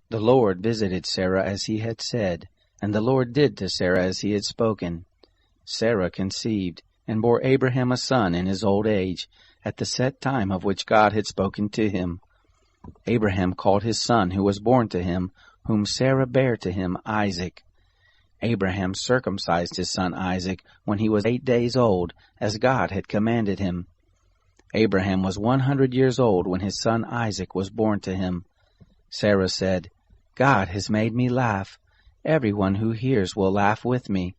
The Lord visited Sarah as he had said, and the Lord did to Sarah as he had spoken. Sarah conceived, and bore Abraham a son in his old age, at the set time of which God had spoken to him. Abraham called his son who was born to him, whom Sarah bare to him, Isaac. Abraham circumcised his son Isaac when he was 8 days old, as God had commanded him. Abraham was 100 years old when his son Isaac was born to him. Sarah said, God has made me laugh. Everyone who hears will laugh with me.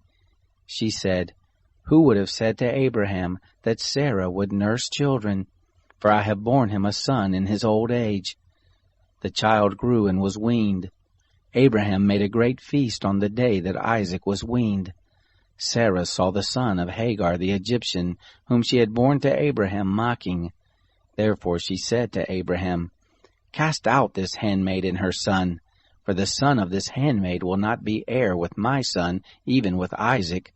She said, Who would have said to Abraham that Sarah would nurse children? For I have borne him a son in his old age. The child grew and was weaned. Abraham made a great feast on the day that Isaac was weaned. Sarah saw the son of Hagar the Egyptian, whom she had borne to Abraham, mocking. Therefore she said to Abraham, Cast out this handmaid and her son, for the son of this handmaid will not be heir with my son, even with Isaac.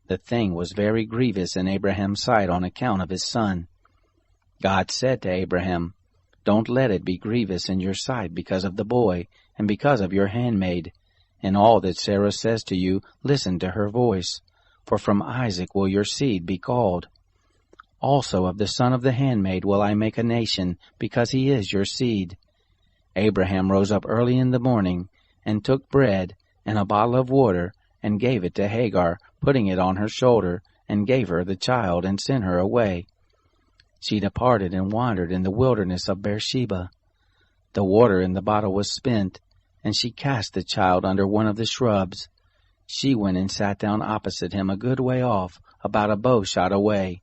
The thing was very grievous in Abraham's sight on account of his son. God said to Abraham, Don't let it be grievous in your sight because of the boy, and because of your handmaid. In all that Sarah says to you, listen to her voice, for from Isaac will your seed be called. Also of the son of the handmaid will I make a nation, because he is your seed. Abraham rose up early in the morning, and took bread and a bottle of water, and gave it to Hagar, putting it on her shoulder, and gave her the child, and sent her away. She departed and wandered in the wilderness of Beersheba. The water in the bottle was spent, and she cast the child under one of the shrubs. She went and sat down opposite him a good way off, about a bow shot away.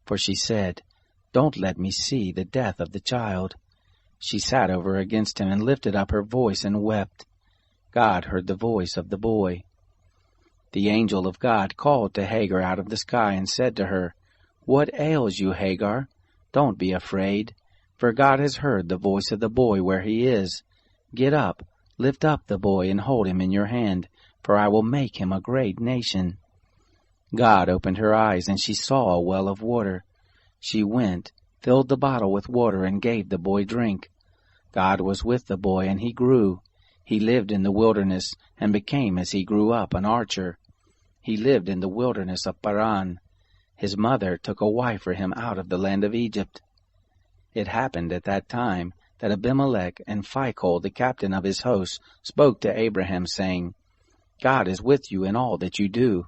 For she said, Don't let me see the death of the child. She sat over against him and lifted up her voice and wept. God heard the voice of the boy. The angel of God called to Hagar out of the sky and said to her, What ails you, Hagar? Don't be afraid, for God has heard the voice of the boy where he is. Get up, lift up the boy, and hold him in your hand, for I will make him a great nation. God opened her eyes, and she saw a well of water. She went, filled the bottle with water, and gave the boy drink. God was with the boy, and he grew. He lived in the wilderness, and became, as he grew up, an archer. He lived in the wilderness of Paran. His mother took a wife for him out of the land of Egypt. It happened at that time that Abimelech and Phicol, the captain of his hosts, spoke to Abraham, saying, God is with you in all that you do.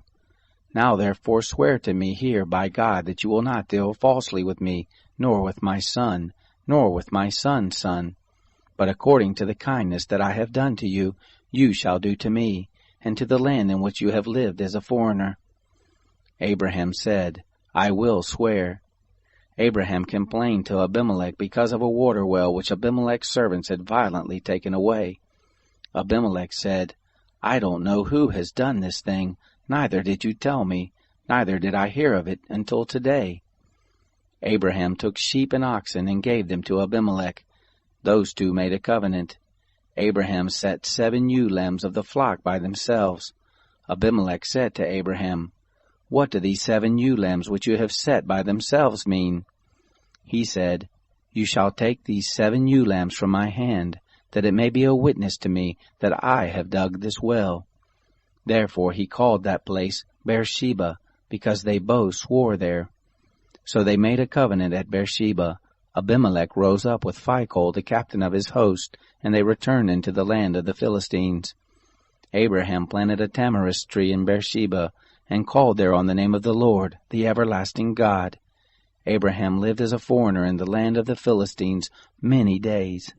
Now therefore swear to me here by God that you will not deal falsely with me, nor with my son, nor with my son's son. But according to the kindness that I have done to you, you shall do to me, and to the land in which you have lived as a foreigner. Abraham said, I will swear. Abraham complained to Abimelech because of a water well which Abimelech's servants had violently taken away. Abimelech said, I don't know who has done this thing, neither did you tell me, neither did I hear of it until today. Abraham took sheep and oxen and gave them to Abimelech. Those two made a covenant. Abraham set 7 ewe lambs of the flock by themselves. Abimelech said to Abraham, What do these 7 ewe lambs which you have set by themselves mean? He said, You shall take these 7 ewe lambs from my hand, that it may be a witness to me that I have dug this well. Therefore he called that place Beersheba, because they both swore there. So they made a covenant at Beersheba. Abimelech rose up with Phicol, the captain of his host, and they returned into the land of the Philistines. Abraham planted a tamarisk tree in Beersheba, and called there on the name of the Lord, the everlasting God. Abraham lived as a foreigner in the land of the Philistines many days.